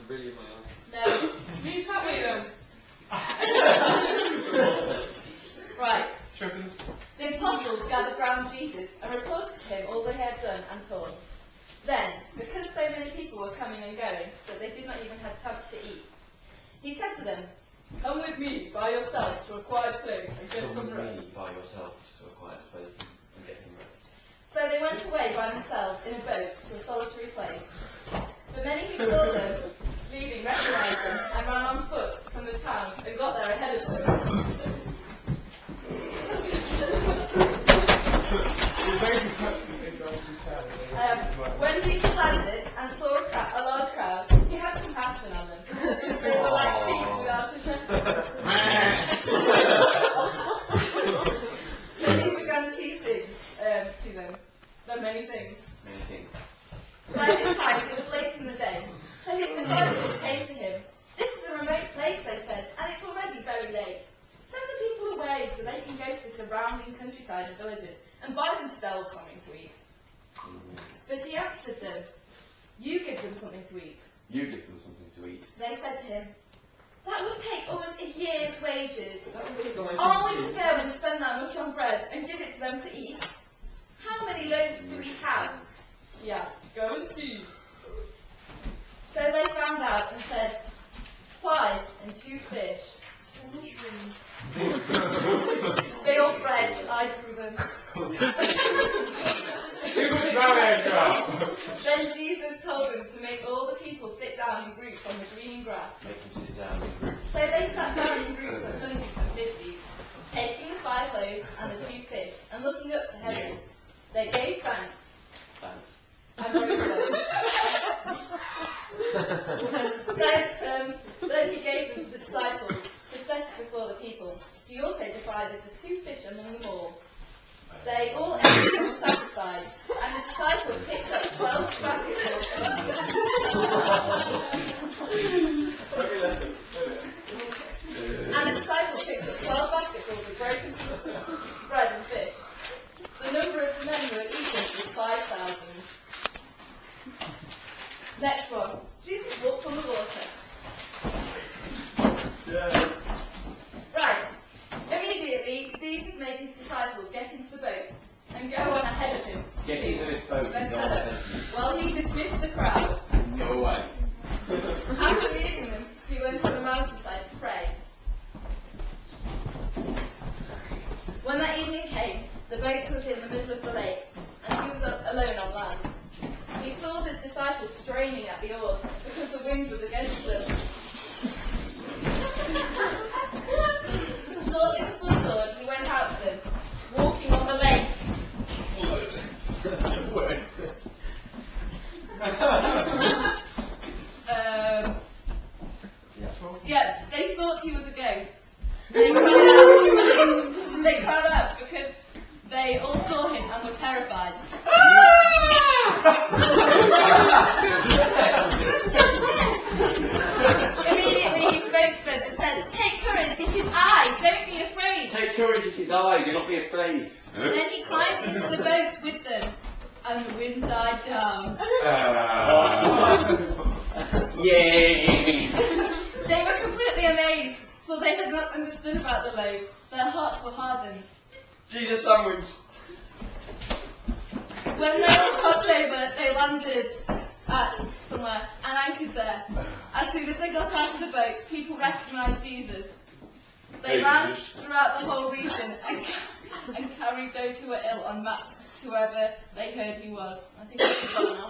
really in my eye. No. You can't read them. Right. The apostles gathered round Jesus and reported to him all they had done and taught. Then, because so many people were coming and going that they did not even have chance to eat, he said to them, "Come with me by yourselves to a quiet place and get some rest." By yourself to a quiet place and get some rest. So they went away by themselves in a boat to a solitary place. But many who saw them leaving recognized them and ran on foot from the town and got there ahead of them. When Jesus landed and saw a large crowd, he had compassion on them, because they were like sheep without a shepherd. So he began teaching to them many things. By this time it was late in the day, so his disciples came to him. "This is a remote place," they said, "and it's already very late. Send the people away so they can go to the surrounding countryside and villages and buy themselves something to eat." But he answered them, "You give them something to eat." You give them something to eat. They said to him, "That would take almost a year's wages. Aren't we to go and spend that much on bread and give it to them to eat? How many loaves do we have?" He asked. "Go and see." So they found out and said, 5 and 2 fish. They all fled, I drew them. Then Jesus told them to make all the people sit down in groups on the green grass. Make them sit down in groups. So they sat down in groups of hundreds and fifties, taking the 5 loaves and the 2 fish, and looking up to heaven. They gave thanks Thanks. and broke them. Then he gave them to the disciples to set it before the people. He also divided the 2 fish among them all. They all ate and were satisfied, and the disciples picked up 12 basketfuls. Of broken bread and fish. The number of the men who had eaten was 5,000. Next one. Jesus walked on the water. Yes. Right. Immediately, Jesus made his disciples get into the boat and go on ahead of him. Get into this boat and go on ahead of him. While he dismissed the crowd. Go away. After leaving them, he went on the mountainside to pray. When that evening came, the boat was in the middle of the lake, and he was alone on land. He saw the disciples straining at the oars because the wind was against them. Shortly before dawn, he went out to them, walking on the lake. Yeah, they thought he was a ghost. They cried out because they all saw him and were terrified. Immediately he spoke to them and said, "Take courage, it is I, don't be afraid." Take courage, it is I, do not be afraid. Then he climbed into the boat with them, and the wind died down. Yay! They were completely amazed, for they had not understood about the loaves. Their hearts were hardened. Jesus sandwich. When they all crossed over, they landed at somewhere and anchored there. As soon as they got out of the boat, people recognised Jesus. They ran throughout the whole region and carried those who were ill on mats to wherever they heard he was. I think that's gone now.